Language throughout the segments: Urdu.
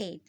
8,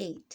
8।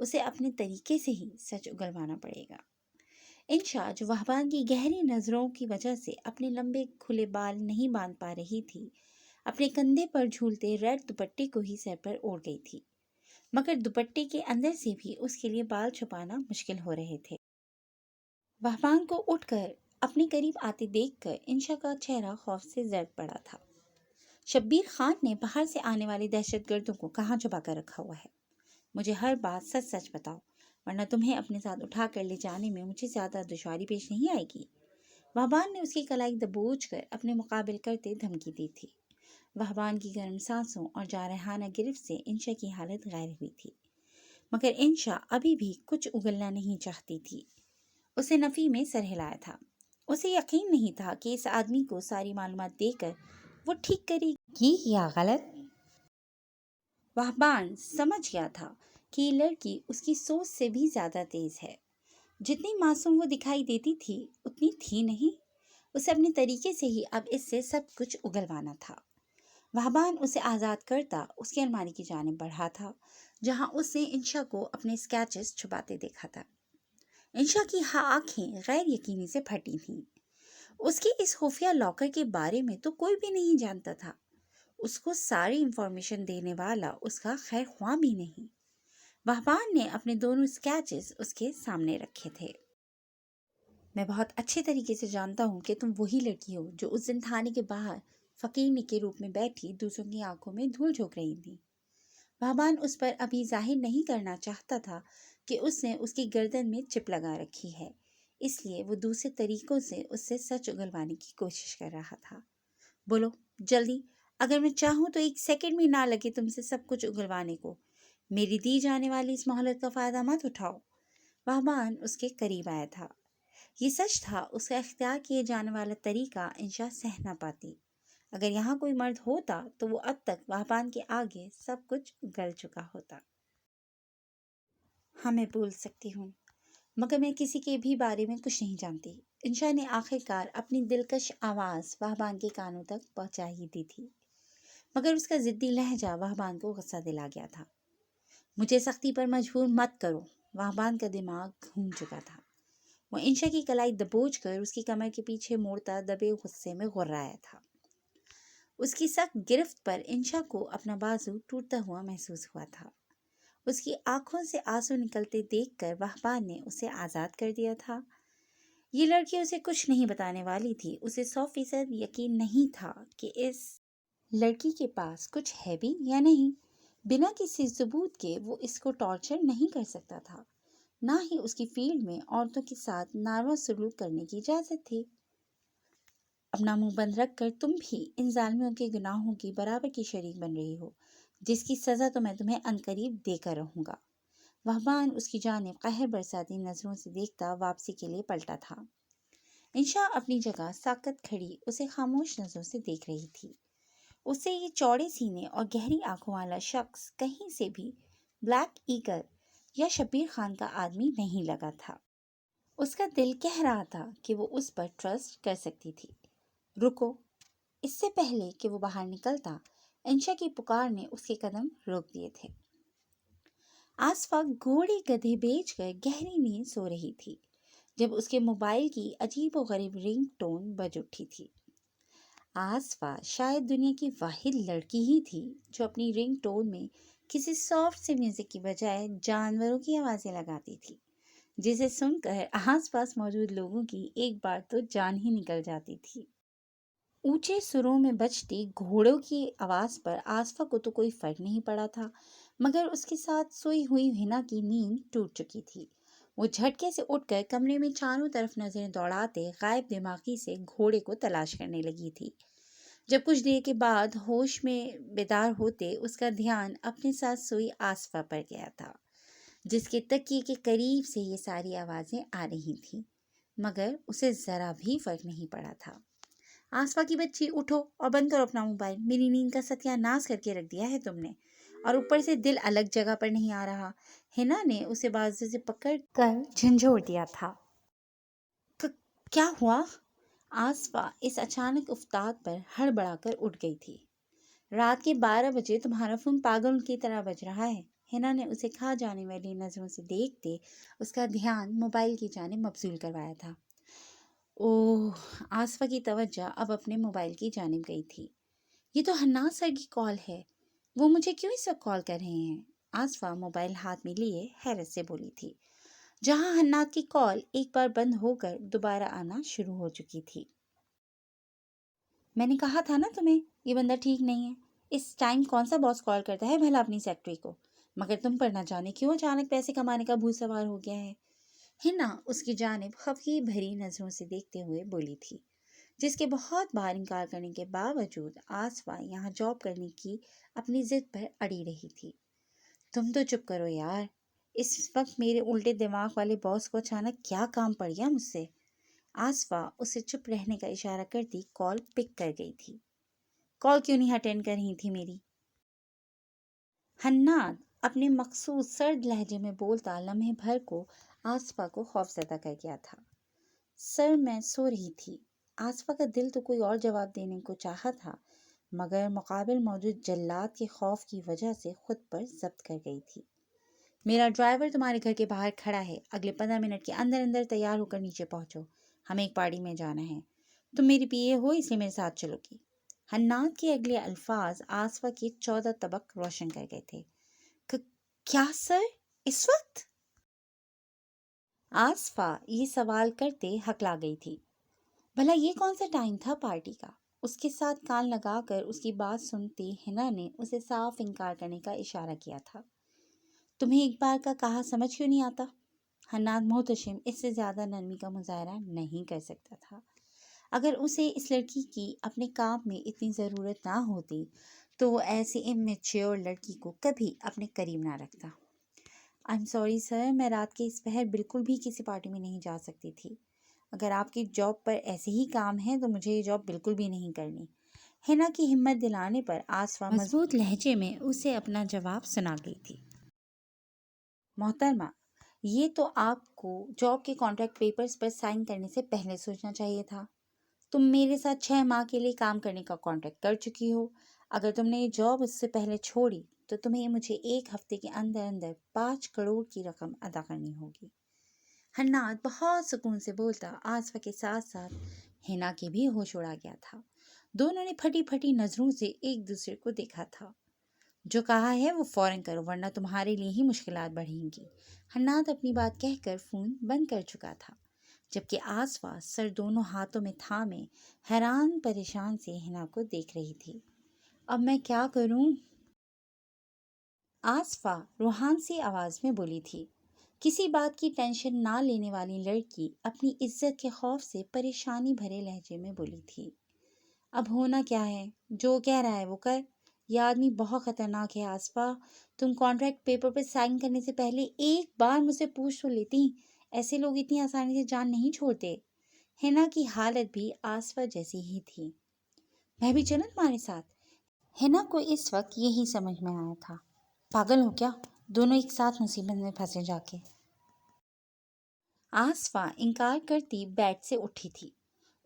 اسے اپنے طریقے سے ہی سچ اگلوانا پڑے گا۔ انشا جو وہبان کی گہری نظروں کی وجہ سے اپنے لمبے کھلے بال نہیں باندھ پا رہی تھی، اپنے کندھے پر جھولتے ریڈ دوپٹے کو ہی سر پر اوڑھ گئی تھی، مگر دوپٹے کے اندر سے بھی اس کے لیے بال چھپانا مشکل ہو رہے تھے۔ وہبان کو اٹھ کر اپنے قریب آتے دیکھ کر انشا کا چہرہ خوف سے زرد پڑا تھا۔ شبیر خان نے باہر سے آنے والے دہشت گردوں کو کہاں چھپا کر رکھا ہوا ہے؟ مجھے ہر بات سچ سچ بتاؤ، ورنہ تمہیں اپنے ساتھ اٹھا کر لے جانے میں مجھے زیادہ دشواری پیش نہیں آئے گی۔ وہبان نے اس کی کلائی دبوچ کر اپنے مقابل کرتے دھمکی دی تھی۔ وہبان کی گرم سانسوں اور جارحانہ گرفت سے انشا کی حالت غیر ہوئی تھی، مگر انشا ابھی بھی کچھ اگلنا نہیں چاہتی تھی۔ اسے نفی میں سر ہلایا تھا۔ اسے یقین نہیں تھا کہ اس آدمی کو ساری معلومات دے کر وہ ٹھیک کرے گی یا غلط۔ وہبان سمجھ گیا تھا کہ یہ لڑکی اس کی سوچ سے بھی زیادہ تیز ہے۔ جتنی معصوم وہ دکھائی دیتی تھی اتنی تھی نہیں۔ اسے اپنے طریقے سے ہی اب اس سے سب کچھ اگلوانا تھا۔ وہبان اسے آزاد کرتا اس کی الماری کی جانب بڑھا تھا، جہاں اس نے انشا کو اپنے اسکیچز چھپاتے دیکھا تھا۔ انشا کی آنکھیں غیر یقینی سے پھٹی تھیں۔ اس کے اس خفیہ لاکر کے بارے میں تو کوئی بھی نہیں جانتا تھا۔ اس کو ساری انفارمیشن دینے والا اس کا خیر خواہ بھی نہیں۔ وہبان نے اپنے دونوں اسکیچز اس کے سامنے رکھے تھے۔ میں بہت اچھے طریقے سے جانتا ہوں کہ تم وہی لڑکی ہو جو اس دن تھانے کے باہر فقیرنی کے روپ میں بیٹھی دوسروں کی آنکھوں میں دھول جھونک رہی تھی۔ وہبان اس پر ابھی ظاہر نہیں کرنا چاہتا تھا کہ اس نے اس کی گردن میں چپ لگا رکھی ہے، اس لیے وہ دوسرے طریقوں سے اس سے سچ اگلوانے کی کوشش کر رہا تھا۔ بولو جلدی، اگر میں چاہوں تو ایک سیکنڈ بھی نہ لگے تم سے سب کچھ اگلوانے کو۔ میری دی جانے والی اس مہلت کا فائدہ مت اٹھاؤ۔ وہبان اس کے قریب آیا تھا۔ یہ سچ تھا، اس کا اختیار کیے جانے والا طریقہ انشا سہ نہ پاتی۔ اگر یہاں کوئی مرد ہوتا تو وہ اب تک وہبان کے آگے سب کچھ گل چکا ہوتا۔ ہاں میں بول سکتی ہوں، مگر میں کسی کے بھی بارے میں کچھ نہیں جانتی۔ انشا نے آخر کار اپنی دلکش آواز وہبان کے کانوں تک پہنچا ہی دی تھی، مگر اس کا ضدی لہجہ وہبان کو غصہ دلا گیا تھا۔ مجھے سختی پر مجبور مت کرو۔ وہبان کا دماغ گھوم چکا تھا۔ وہ انشا کی کلائی دبوچ کر اس کی کمر کے پیچھے موڑتا دبے غصے میں غرایا تھا۔ اس کی سخت گرفت پر انشا کو اپنا بازو ٹوٹتا ہوا محسوس ہوا تھا۔ اس کی آنکھوں سے آنسو نکلتے دیکھ کر وہبان نے اسے آزاد کر دیا تھا۔ یہ لڑکی اسے کچھ نہیں بتانے والی تھی۔ اسے 100% یقین نہیں تھا کہ اس لڑکی کے پاس کچھ ہے بھی یا نہیں۔ بنا کسی ثبوت کے وہ اس کو ٹارچر نہیں کر سکتا تھا، نہ ہی اس کی فیلڈ میں عورتوں کے ساتھ ناروا سلوک کرنے کی اجازت تھی۔ اپنا منہ بند رکھ کر تم بھی ان ظالموں کے گناہوں کی برابر کی شریک بن رہی ہو، جس کی سزا تو میں تمہیں عنقریب دے کر رہوں گا۔ وہبان اس کی جانب قہر برساتی نظروں سے دیکھتا واپسی کے لیے پلٹا تھا۔ انشا اپنی جگہ ساکت کھڑی اسے خاموش نظروں سے دیکھ رہی تھی۔ اسے یہ چوڑے سینے اور گہری آنکھوں والا شخص کہیں سے بھی بلیک ایگل یا شبیر خان کا آدمی نہیں لگا تھا۔ اس کا دل کہہ رہا تھا کہ وہ اس پر ٹرسٹ کر سکتی تھی۔ رکو! اس سے پہلے کہ وہ باہر نکلتا، انشا کی پکار نے اس کے قدم روک دیے تھے۔ آصفہ گھوڑے گدھے بیچ کر گہری نیند سو رہی تھی جب اس کے موبائل کی عجیب و غریب رنگ ٹون بج اٹھی تھی۔ آصفہ شاید دنیا کی واحد لڑکی ہی تھی جو اپنی رنگ ٹون میں کسی سافٹ سے میوزک کی بجائے جانوروں کی آوازیں لگاتی تھی، جسے سن کر آس پاس موجود لوگوں کی ایک بار تو جان ہی نکل جاتی تھی۔ اونچے سروں میں بجتی گھوڑوں کی آواز پر آصفہ کو تو کوئی فرق نہیں پڑا تھا، مگر اس کے ساتھ سوئی ہوئی ہنا کی نیند ٹوٹ چکی تھی۔ وہ جھٹکے سے اٹھ کر کمرے میں چاروں طرف نظریں دوڑاتے غائب دماغی سے گھوڑے کو تلاش کرنے لگی تھی۔ جب کچھ دیر کے بعد ہوش میں بیدار ہوتے اس کا دھیان اپنے ساتھ سوئی آصفہ پر گیا تھا، جس کے تکیے کے قریب سے یہ ساری آوازیں آ رہی تھیں، مگر اسے ذرا بھی فرق نہیں پڑا تھا۔ آصفہ کی بچی، اٹھو اور بند کرو اپنا موبائل۔ میری نیند کا ستیہ ناش کر کے رکھ دیا ہے تم نے، اور اوپر سے دل الگ جگہ پر نہیں آ رہا۔ ہنا نے اسے بازو سے پکڑ کر جھنجھوڑ دیا تھا۔ کیا ہوا؟ آصفہ اس اچانک افتاد پر ہڑبڑا کر اٹھ گئی تھی۔ رات کے 12 بجے تمہارا فون پاگل کی طرح بج رہا ہے۔ ہنا نے اسے کھا جانے والی نظروں سے دیکھتے اس کا دھیان موبائل کی جانب مبذول کروایا تھا۔ اوہ، آصفہ کی توجہ اب اپنے موبائل کی جانب گئی تھی۔ یہ تو حناز سر کی کال ہے، وہ مجھے کیوں اس وقت کال کر رہے ہیں؟ آصفہ موبائل ہاتھ میں لیے حیرت سے بولی تھی، جہاں حناد کی کال ایک بار بند ہو کر دوبارہ آنا شروع ہو چکی تھی۔ میں نے کہا تھا نا تمہیں یہ بندہ ٹھیک نہیں ہے۔ اس ٹائم کون سا باس کال کرتا ہے بھلا اپنی سیکٹری کو؟ مگر تم پر نہ جانے کیوں اچانک پیسے کمانے کا بھوت سوار ہو گیا ہے۔ ہنا اس کی جانب خفگی بھری نظروں سے دیکھتے ہوئے بولی تھی، جس کے بہت بار انکار کرنے کے باوجود آصفہ یہاں جاب کرنے کی اپنی ضد پر اڑی رہی تھی۔ تم تو چپ کرو یار، اس وقت میرے الٹے دماغ والے باس کو اچانک کیا کام پڑ گیا مجھ سے؟ آصفہ اسے چپ رہنے کا اشارہ کرتی کال پک کر گئی تھی۔ کال کیوں نہیں اٹینڈ کر رہی تھی میری؟ حناد اپنے مخصوص سرد لہجے میں بولتا لمحے بھر کو آصفہ کو خوفزدہ کر گیا تھا۔ سر میں سو رہی تھی۔ آصفہ کا دل تو کوئی اور جواب دینے کو چاہا تھا، مگر مقابل موجود جلاد کے خوف کی وجہ سے خود پر ضبط کر گئی تھی۔ میرا ڈرائیور تمہارے گھر کے باہر کھڑا ہے، اگلے 15 منٹ کے اندر اندر تیار ہو کر نیچے پہنچو، ہمیں ایک پارٹی میں جانا ہے۔ تم میری پی اے ہو اس لیے میرے ساتھ چلو گی۔ حناد کے اگلے الفاظ آصفہ کے 14 طبق روشن کر گئے تھے۔ کیا سر، اس وقت؟ آصفہ یہ سوال کرتے ہکلا گئی تھی۔ بھلا یہ کون سا ٹائم تھا پارٹی کا؟ اس کے ساتھ کان لگا کر اس کی بات سنتی ہنا نے اسے صاف انکار کرنے کا اشارہ کیا تھا۔ تمہیں ایک بار کا کہا سمجھ کیوں نہیں آتا؟ حناد محتشم اس سے زیادہ نرمی کا مظاہرہ نہیں کر سکتا تھا۔ اگر اسے اس لڑکی کی اپنے کام میں اتنی ضرورت نہ ہوتی تو وہ ایسی امیچیور لڑکی کو کبھی اپنے قریب نہ رکھتا۔ I'm sorry سر، میں رات کے اس پہر بالکل بھی کسی پارٹی میں نہیں جا سکتی تھی۔ اگر آپ کی جاب پر ایسے ہی کام ہے تو مجھے یہ جاب بالکل بھی نہیں کرنی۔ ہنا کی ہمت دلانے پر آصفہ مضبوط لہجے میں اسے اپنا جواب سنا گئی تھی۔ محترمہ، یہ تو آپ کو جاب کے کانٹریکٹ پیپرز پر سائن کرنے سے پہلے سوچنا چاہیے تھا۔ تم میرے ساتھ 6 ماہ کے لیے کام کرنے کا کانٹریکٹ کر چکی ہو۔ اگر تم نے یہ جاب اس سے پہلے چھوڑی تو تمہیں مجھے 1 ہفتے کے اندر اندر 5 کروڑ کی رقم ادا کرنی ہوگی۔ حناد بہت سکون سے بولتا آصفہ کے ساتھ ساتھ ہنا کے بھی ہوش اڑا گیا تھا۔ دونوں نے پھٹی پھٹی نظروں سے ایک دوسرے کو دیکھا تھا۔ جو کہا ہے وہ فوراً کرو ورنہ تمہارے لیے ہی مشکلات بڑھیں گی۔ حناد اپنی بات کہہ کر فون بند کر چکا تھا، جبکہ آصفہ سر دونوں ہاتھوں میں تھامے حیران پریشان سے ہنا کو دیکھ رہی تھی۔ اب میں کیا کروں؟ آصفہ روحان سی آواز میں بولی تھی۔ کسی بات کی ٹینشن نہ لینے والی لڑکی اپنی عزت کے خوف سے پریشانی بھرے لہجے میں بولی تھی۔ اب ہونا کیا ہے؟ جو کہہ رہا ہے وہ کر۔ یہ آدمی بہت خطرناک ہے آصفہ۔ تم کانٹریکٹ پیپر پر سائن کرنے سے پہلے ایک بار مجھ سے پوچھ تو لیتی۔ ایسے لوگ اتنی آسانی سے جان نہیں چھوڑتے۔ ہنا کی حالت بھی آصفہ جیسی ہی تھی۔ میں بھی چلوں تمہارے ساتھ؟ ہنا کو اس وقت یہی سمجھ میں آیا تھا، پاگل ہو کیا؟ دونوں ایک ساتھ مصیبت میں پھنسے جا کے۔ آصفہ انکار کرتی بیڈ سے اٹھی تھی۔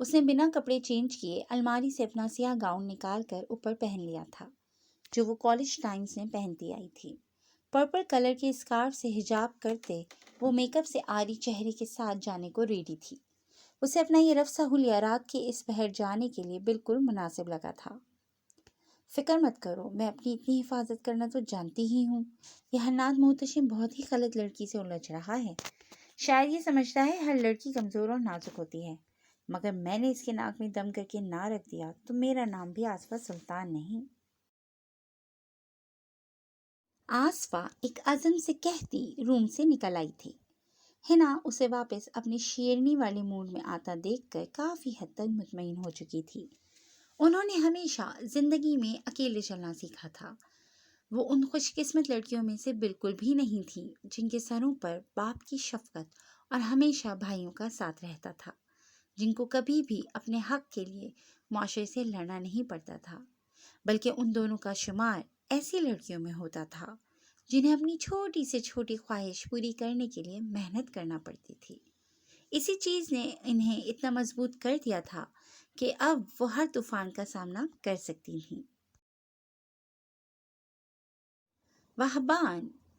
اس نے بنا کپڑے چینج کیے الماری سے اپنا سیاہ گاؤن نکال کر اوپر پہن لیا تھا، جو وہ کالج ٹائمز میں پہنتی آئی تھی۔ پرپل کلر کے اسکارف سے حجاب کرتے وہ میک اپ سے آری چہرے کے ساتھ جانے کو ریڈی تھی۔ اسے اپنا یہ رفسہ حلیہ رات کے اس پہر جانے کے لیے بالکل مناسب لگا تھا۔ فکر مت کرو، میں اپنی اتنی حفاظت کرنا تو جانتی ہی ہوں۔ یہ حناد محتشم بہت ہی غلط لڑکی سے الجھ رہا ہے۔ شاید یہ سمجھتا ہے ہر لڑکی کمزور اور نازک ہوتی ہے، مگر میں نے اس کے ناک میں دم کر کے نہ رکھ دیا تو میرا نام بھی آصفہ سلطان نہیں۔ آصفہ ایک عزم سے کہتی روم سے نکل آئی تھی۔ ہنا اسے واپس اپنی شیرنی والے موڈ میں آتا دیکھ کر کافی حد تک مطمئن ہو چکی تھی۔ انہوں نے ہمیشہ زندگی میں اکیلے چلنا سیکھا تھا۔ وہ ان خوش قسمت لڑکیوں میں سے بالکل بھی نہیں تھی جن کے سروں پر باپ کی شفقت اور ہمیشہ بھائیوں کا ساتھ رہتا تھا، جن کو کبھی بھی اپنے حق کے لیے معاشرے سے لڑنا نہیں پڑتا تھا، بلکہ ان دونوں کا شمار ایسی لڑکیوں میں ہوتا تھا جنہیں اپنی چھوٹی سے چھوٹی خواہش پوری کرنے کے لیے محنت کرنا پڑتی تھی۔ اسی چیز نے انہیں اتنا مضبوط کر دیا تھا کہ اب وہ ہر طوفان کا سامنا کر سکتی تھیں۔ وہبان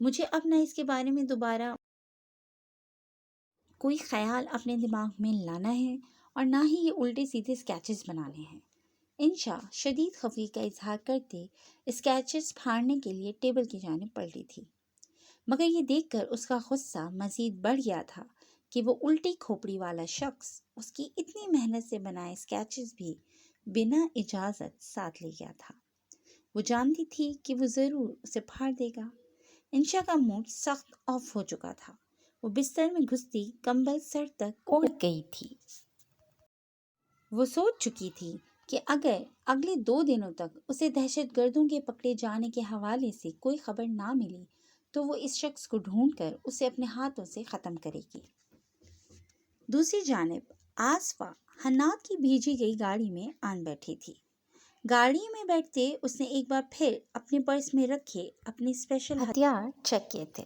مجھے اب نہ اس کے بارے میں دوبارہ کوئی خیال اپنے دماغ میں لانا ہے اور نہ ہی یہ الٹے سیدھے اسکیچز بنانے ہیں۔ انشا شدید خفگی کا اظہار کرتے اسکیچز پھاڑنے کے لیے ٹیبل کی جانب پلٹی تھی، مگر یہ دیکھ کر اس کا غصہ مزید بڑھ گیا تھا کہ وہ الٹی کھوپڑی والا شخص اس کی اتنی محنت سے بنائے اسکیچز بھی بنا اجازت ساتھ لے گیا تھا۔ وہ جانتی تھی کہ وہ ضرور اسے پھاڑ دے گا۔ انشا کا موڈ سخت آف ہو چکا تھا۔ وہ بستر میں گھستی کمبل سر تک اوڑھ گئی تھی۔ وہ سوچ چکی تھی کہ اگر اگلے 2 دنوں تک اسے دہشت گردوں کے پکڑے جانے کے حوالے سے کوئی خبر نہ ملی تو وہ اس شخص کو ڈھونڈ کر اسے اپنے ہاتھوں سے ختم کرے گی۔ دوسری جانب آصفہ حنات کی بھیجی گئی گاڑی میں آن بیٹھی تھی۔ گاڑی میں بیٹھتے اس نے ایک بار پھر اپنے پرس میں رکھے اپنے اسپیشل ہتھیار چیک کیے تھے۔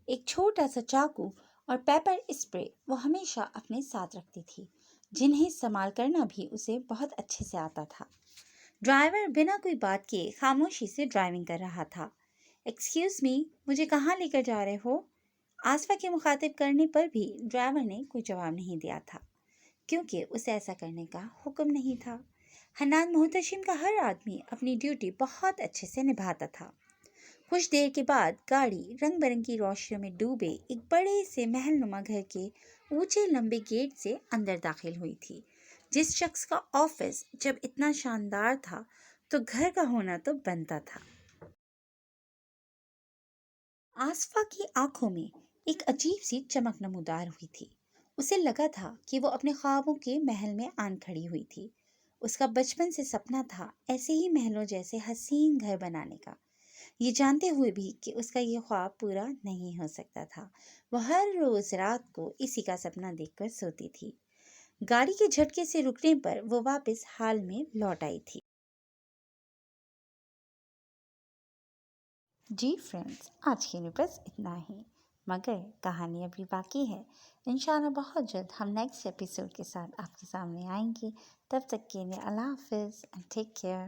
ایک چھوٹا سا چاقو اور پیپر اسپرے وہ ہمیشہ اپنے ساتھ رکھتی تھی، جنہیں استعمال کرنا بھی اسے بہت اچھے سے آتا تھا۔ ڈرائیور بنا کوئی بات کیے خاموشی سے ڈرائیونگ کر رہا تھا۔ ایکسکیوز می، مجھے کہاں لے کر جا رہے ہو؟ آصفہ کے مخاطب کرنے پر بھی ڈرائیور نے کوئی جواب نہیں دیا تھا، کیونکہ اسے ایسا کرنے کا حکم نہیں تھا۔ حنان محتشم کا ہر آدمی اپنی ڈیوٹی بہت اچھے سے نبھاتا تھا۔ کچھ دیر کے بعد گاڑی رنگ برنگی روشنیوں میں ڈوبے ایک بڑے سے محل نما گھر کے اونچے لمبے گیٹ سے اندر داخل ہوئی تھی۔ جس شخص کا آفس جب اتنا شاندار تھا تو گھر کا ہونا تو بنتا تھا۔ آصفہ کی آنکھوں میں ایک عجیب سی چمک نمودار ہوئی تھی۔ اسے لگا تھا کہ وہ اپنے خوابوں کے محل میں آن کھڑی ہوئی تھی۔ اس کا بچپن سے سپنا تھا ایسے ہی محلوں جیسے حسین گھر بنانے کا، یہ جانتے ہوئے بھی کہ اس کا یہ خواب پورا نہیں ہو سکتا تھا۔ وہ ہر روز رات کو اسی کا سپنا دیکھ کر سوتی تھی۔ گاڑی کے جھٹکے سے رکنے پر وہ واپس حال میں لوٹ آئی تھی۔ جی فرینڈز، آج کے لیے بس اتنا ہی، مگر کہانی ابھی باقی ہے۔ انشاءاللہ بہت جلد ہم نیکسٹ ایپیسوڈ کے ساتھ آپ کے سامنے آئیں گے۔ تب تک کے لیے اللہ حافظ اینڈ ٹیک کیئر۔